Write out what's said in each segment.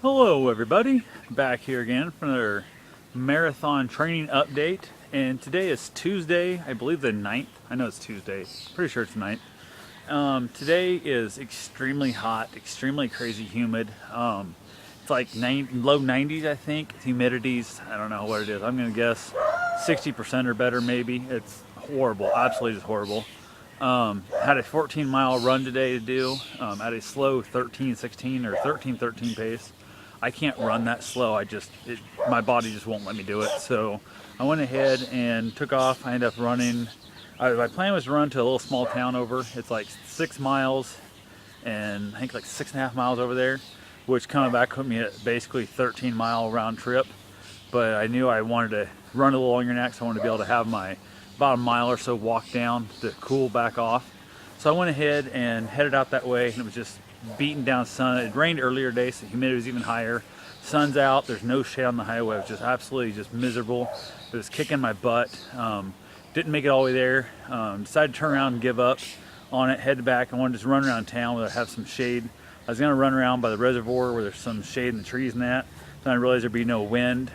Hello everybody, back here again for another marathon training update, and today is Tuesday, I believe the 9th. I know it's Tuesday, pretty sure it's 9th. Today is extremely hot, extremely crazy humid. It's like low 90s, I think. Humidity's, I don't know what it is, I'm gonna guess 60% or better maybe. It's horrible, absolutely just horrible. Had a 14-mile run today to do at a slow 13:16 or 13:13 pace. I can't run that slow. My body just won't let me do it. So I went ahead and took off. I ended up running. My plan was to run to a little small town over. It's like 6 miles and I think like 6.5 miles over there, which coming back put me at basically 13-mile round trip. But I knew I wanted to run a little longer than that, so I wanted to be able to have my about a mile or so walk down to cool back off. So I went ahead and headed out that way, and it was just beating down sun. It rained earlier today, so the humidity was even higher. Sun's out, there's no shade on the highway. It was just absolutely just miserable. It was kicking my butt. Didn't make it all the way there. Decided to turn around and give up on it, head back. I wanted to just run around town where I have some shade. I was gonna run around by the reservoir where there's some shade in the trees and that. Then I realized there'd be no wind.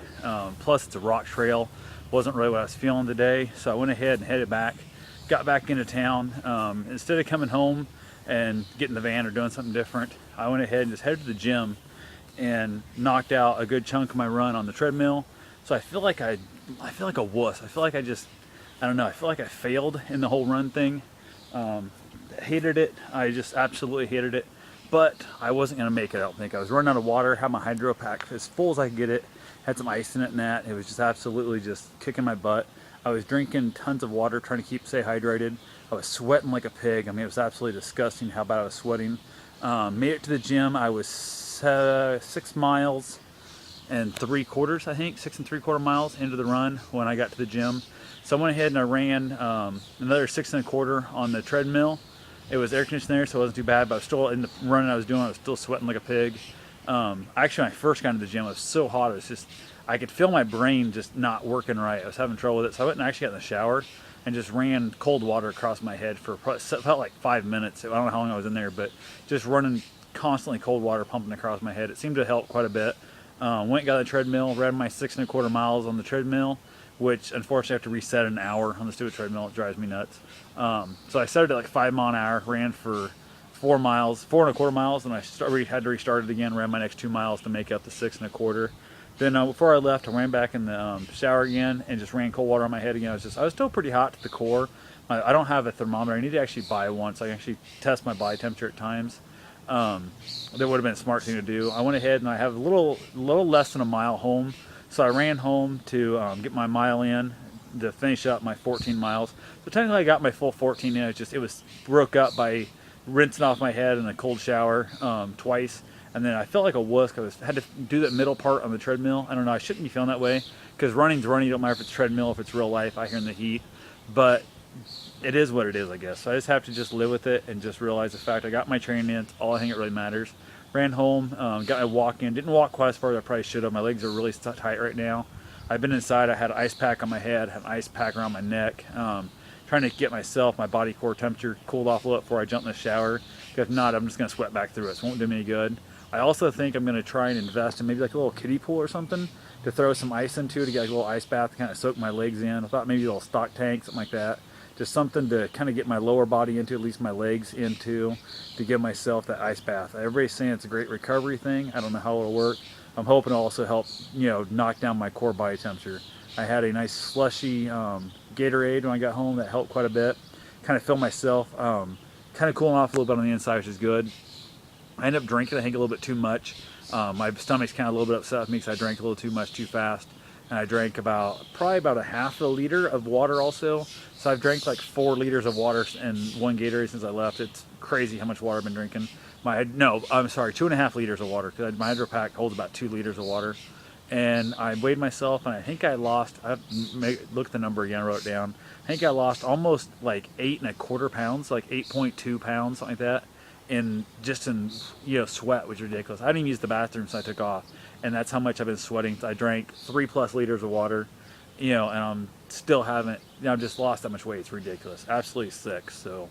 Plus it's a rock trail. Wasn't really what I was feeling today. So I went ahead and headed back, got back into town. Instead of coming home and getting the van or doing something different, I went ahead and just headed to the gym and knocked out a good chunk of my run on the treadmill. So I feel like I feel like a wuss. I feel like I don't know, I feel like I failed in the whole run thing. Hated it. I just absolutely hated it. But I wasn't gonna make it, I don't think. I was running out of water, had my hydro pack as full as I could get it, had some ice in it and that. It was just absolutely just kicking my butt. I was drinking tons of water, trying to stay hydrated. I was sweating like a pig. I mean, it was absolutely disgusting how bad I was sweating. Made it to the gym. I was 6 miles and 3/4, I think, 6 3/4 miles into the run when I got to the gym. So I went ahead and I ran another 6 1/4 on the treadmill. It was air conditioned there, so it wasn't too bad, but I was still in the running I was doing, I was still sweating like a pig. Actually, when I first got into the gym, it was so hot, it was just, I could feel my brain just not working right. I was having trouble with it, so I went and actually got in the shower and just ran cold water across my head for felt like 5 minutes. I don't know how long I was in there, but just running constantly cold water pumping across my head. It seemed to help quite a bit. Went and got the treadmill, ran my 6 1/4 miles on the treadmill, which unfortunately I have to reset an hour on the stupid treadmill. It drives me nuts. So I started at like 5 miles an hour, ran for 4 miles, 4 1/4 miles, and I had to restart it again, ran my next 2 miles to make up the 6 1/4. Then before I left, I ran back in the shower again and just ran cold water on my head again. I was still pretty hot to the core. I don't have a thermometer. I need to actually buy one so I can actually test my body temperature at times. That would have been a smart thing to do. I went ahead and I have a little less than a mile home. So I ran home to get my mile in to finish up my 14 miles. So technically I got my full 14 in. It was broke up by rinsing off my head in a cold shower twice. And then I felt like a wuss because I had to do that middle part on the treadmill. I don't know, I shouldn't be feeling that way because running's running. Don't matter if it's treadmill, if it's real life out here in the heat. But it is what it is, I guess. So I just have to just live with it and just realize the fact I got my training in. It's all I think it really matters. Ran home, got my walk in. Didn't walk quite as far as I probably should have. My legs are really tight right now. I've been inside. I had an ice pack on my head, had an ice pack around my neck. Trying to get my body core temperature cooled off a little before I jump in the shower. If not, I'm just going to sweat back through it. So it won't do me any good. I also think I'm going to try and invest in maybe like a little kiddie pool or something to throw some ice into to get like a little ice bath to kind of soak my legs in. I thought maybe a little stock tank, something like that. Just something to kind of get my lower body into, at least my legs into, to give myself that ice bath. Everybody's saying it's a great recovery thing. I don't know how it'll work. I'm hoping it'll also help, knock down my core body temperature. I had a nice slushy Gatorade when I got home that helped quite a bit. Kind of filled myself, kind of cooling off a little bit on the inside, which is good. I ended up drinking, I think, a little bit too much. My stomach's kind of a little bit upset with me because I drank a little too much too fast. And I drank probably about a half a liter of water also. So I've drank like 4 liters of water and 1 Gatorade since I left. It's crazy how much water I've been drinking. I'm sorry, 2.5 liters of water because my hydro pack holds about 2 liters of water. And I weighed myself and I think I lost, look at the number again, I wrote it down. I think I lost almost like 8 1/4 pounds, like 8.2 pounds, something like that. In sweat, which is ridiculous. I didn't even use the bathroom, so I took off, and that's how much I've been sweating. I drank 3+ liters of water, and I'm still haven't. I've just lost that much weight. It's ridiculous, absolutely sick. So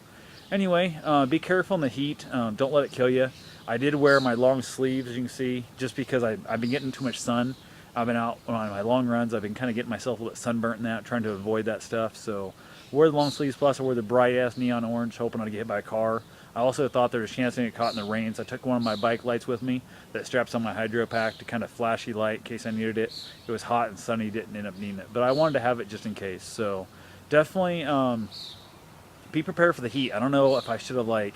Anyway, be careful in the heat. Don't let it kill you. I did wear my long sleeves, as you can see, just because I've been getting too much sun. I've been out on my long runs. I've been kind of getting myself a little bit sunburnt in that, trying to avoid that stuff. So wear the long sleeves, plus I wore the bright ass neon orange, hoping not to get hit by a car. I also thought there was a chance to get caught in the rain, so I took one of my bike lights with me that straps on my hydro pack to kind of flashy light in case I needed it. It was hot and sunny, didn't end up needing it, but I wanted to have it just in case. So definitely be prepared for the heat. I don't know if I should have like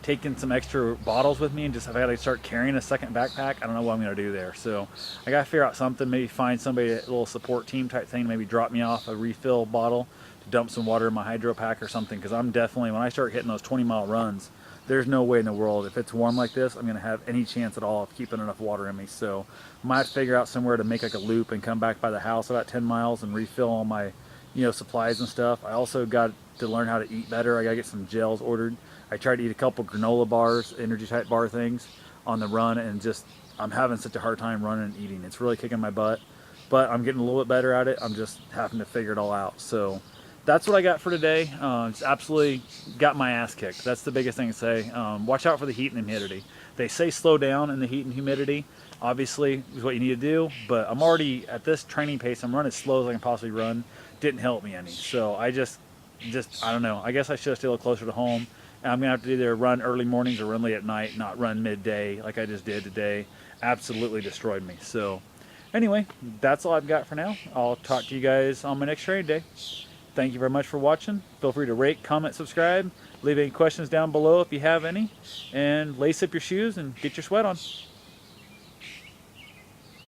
taken some extra bottles with me and just if I got to start carrying a second backpack. I don't know what I'm gonna do there. So I gotta figure out something. Maybe find somebody, a little support team type thing. Maybe drop me off a refill bottle to dump some water in my hydro pack or something. Because I'm definitely, when I start hitting those 20-mile runs, there's no way in the world if it's warm like this I'm gonna have any chance at all of keeping enough water in me. So I might figure out somewhere to make like a loop and come back by the house about 10 miles and refill all my supplies and stuff. I also got to learn how to eat better. I gotta get some gels ordered. I tried to eat a couple granola bars, energy type bar things on the run, and just I'm having such a hard time running and eating. It's really kicking my butt, but I'm getting a little bit better at it. I'm just having to figure it all out. So that's what I got for today. It's absolutely got my ass kicked. That's the biggest thing to say. Watch out for the heat and humidity. They say slow down in the heat and humidity. Obviously is what you need to do, but I'm already at this training pace. I'm running as slow as I can possibly run. Didn't help me any. So I just I don't know. I guess I should have stayed a little closer to home. And I'm gonna have to either run early mornings or run late at night, not run midday like I just did today. Absolutely destroyed me. So anyway, that's all I've got for now. I'll talk to you guys on my next training day. Thank you very much for watching. Feel free to rate, comment, subscribe. Leave any questions down below if you have any. And lace up your shoes and get your sweat on.